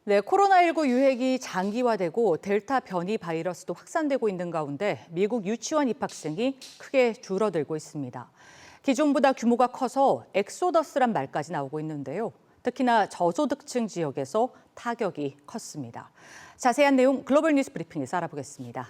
네, 코로나19 유행이 장기화되고 델타 변이 바이러스도 확산되고 있는 가운데 미국 유치원 입학생이 크게 줄어들고 있습니다. 기존보다 규모가 커서 엑소더스란 말까지 나오고 있는데요. 특히나 저소득층 지역에서 타격이 컸습니다. 자세한 내용 글로벌 뉴스 브리핑에서 알아보겠습니다.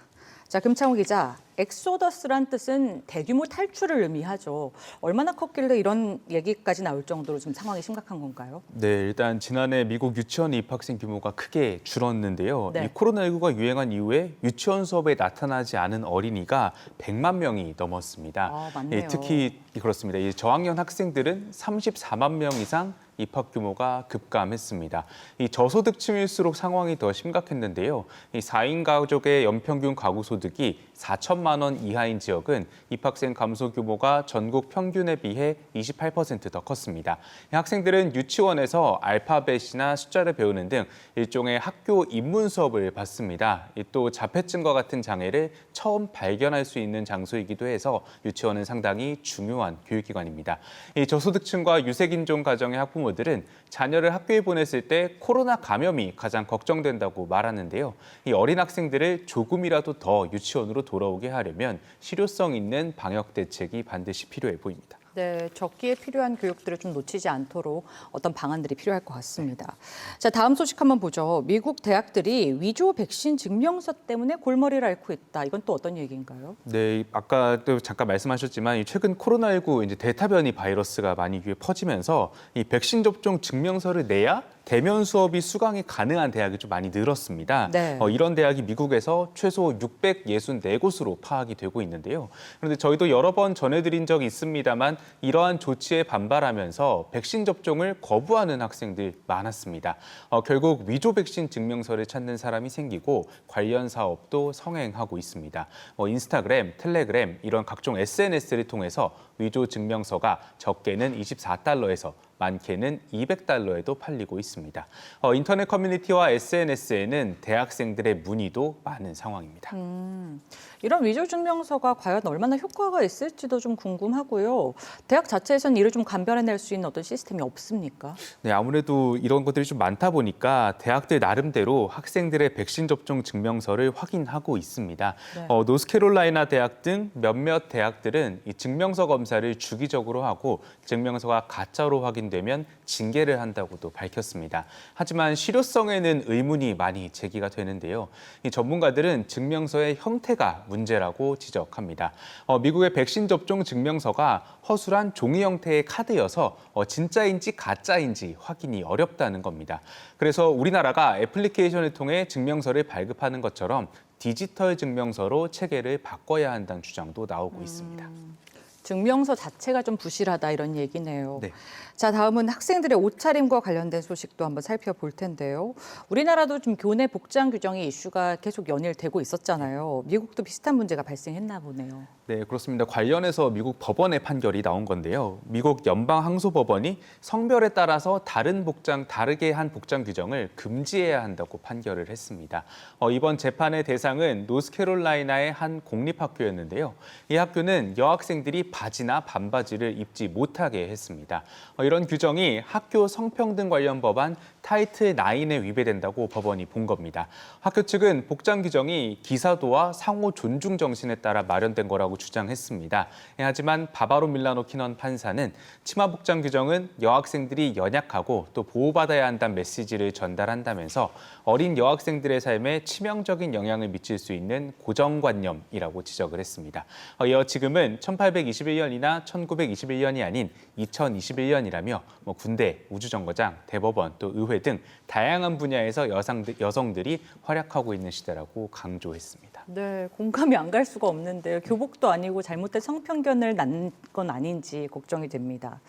자, 금창호 기자, 엑소더스란 뜻은 대규모 탈출을 의미하죠. 얼마나 컸길래 이런 얘기까지 나올 정도로 지금 상황이 심각한 건가요? 네, 일단 지난해 미국 유치원 입학생 규모가 크게 줄었는데요. 네. 이 코로나19가 유행한 이후에 유치원 수업에 나타나지 않은 어린이가 100만 명이 넘었습니다. 맞네요. 특히 그렇습니다. 이 저학년 학생들은 34만 명 이상 입학 규모가 급감했습니다. 이 저소득층일수록 상황이 더 심각했는데요. 이 4인 가족의 연평균 가구 소득이 4천만 원 이하인 지역은 입학생 감소 규모가 전국 평균에 비해 28% 더 컸습니다. 이 학생들은 유치원에서 알파벳이나 숫자를 배우는 등 일종의 학교 입문 수업을 받습니다. 또 자폐증과 같은 장애를 처음 발견할 수 있는 장소이기도 해서 유치원은 상당히 중요한 교육기관입니다. 이 저소득층과 유색인종 가정의 학부모들은 자녀를 학교에 보냈을 때 코로나 감염이 가장 걱정된다고 말하는데요. 이 어린 학생들을 조금이라도 더 유치원으로 돌아오게 하려면 실효성 있는 방역 대책이 반드시 필요해 보입니다. 네, 적기에 필요한 교육들을 좀 놓치지 않도록 어떤 방안들이 필요할 것 같습니다. 자, 다음 소식 한번 보죠. 미국 대학들이 위조 백신 증명서 때문에 골머리를 앓고 있다. 이건 또 어떤 얘기인가요? 네, 아까 또 잠깐 말씀하셨지만 최근 코로나19 이제 델타 변이 바이러스가 많이 퍼지면서 이 백신 접종 증명서를 내야 대면 수업이 수강이 가능한 대학이 좀 많이 늘었습니다. 네. 이런 대학이 미국에서 최소 664곳으로 파악이 되고 있는데요. 그런데 저희도 여러 번 전해드린 적이 있습니다만 이러한 조치에 반발하면서 백신 접종을 거부하는 학생들 많았습니다. 결국 위조 백신 증명서를 찾는 사람이 생기고 관련 사업도 성행하고 있습니다. 인스타그램, 텔레그램 이런 각종 SNS를 통해서 위조 증명서가 적게는 24달러에서 많게는 200달러에도 팔리고 있습니다. 인터넷 커뮤니티와 SNS에는 대학생들의 문의도 많은 상황입니다. 이런 위조 증명서가 과연 얼마나 효과가 있을지도 좀 궁금하고요. 대학 자체에서는 이를 좀 감별해낼 수 있는 어떤 시스템이 없습니까? 네, 아무래도 이런 것들이 좀 많다 보니까 대학들 나름대로 학생들의 백신 접종 증명서를 확인하고 있습니다. 네. 노스캐롤라이나 대학 등 몇몇 대학들은 이 증명서 검사를 주기적으로 하고 증명서가 가짜로 확인되면 징계를 한다고도 밝혔습니다. 하지만 실효성에는 의문이 많이 제기가 되는데요. 이 전문가들은 증명서의 형태가 문제라고 지적합니다. 미국의 백신 접종 증명서가 허술한 종이 형태의 카드여서 진짜인지 가짜인지 확인이 어렵다는 겁니다. 그래서 우리나라가 애플리케이션을 통해 증명서를 발급하는 것처럼 디지털 증명서로 체계를 바꿔야 한다는 주장도 나오고 있습니다. 증명서 자체가 좀 부실하다 이런 얘기네요. 네. 자, 다음은 학생들의 옷차림과 관련된 소식도 한번 살펴볼 텐데요. 우리나라도 좀 교내 복장 규정이 이슈가 계속 연일되고 있었잖아요. 미국도 비슷한 문제가 발생했나 보네요. 네, 그렇습니다. 관련해서 미국 법원의 판결이 나온 건데요. 미국 연방항소법원이 성별에 따라서 다르게 한 복장 규정을 금지해야 한다고 판결을 했습니다. 이번 재판의 대상은 노스캐롤라이나의 한 공립학교였는데요. 이 학교는 여학생들이 바지나 반바지를 입지 못하게 했습니다. 이런 규정이 학교 성평등 관련 법안 타이틀 9에 위배된다고 법원이 본 겁니다. 학교 측은 복장 규정이 기사도와 상호 존중 정신에 따라 마련된 거라고 주장했습니다. 하지만 바바로 밀라노 키넌 판사는 치마 복장 규정은 여학생들이 연약하고 또 보호받아야 한다는 메시지를 전달한다면서 어린 여학생들의 삶에 치명적인 영향을 미칠 수 있는 고정관념이라고 지적을 했습니다. 이어 지금은 1821년이나 1921년이 아닌 2021년이라며 군대, 우주정거장, 대법원, 또 의회 등 다양한 분야에서 여성들이 활약하고 있는 시대라고 강조했습니다. 네, 공감이 안 갈 수가 없는데요. 교복도 아니고 잘못된 성편견을 낳는 건 아닌지 걱정이 됩니다.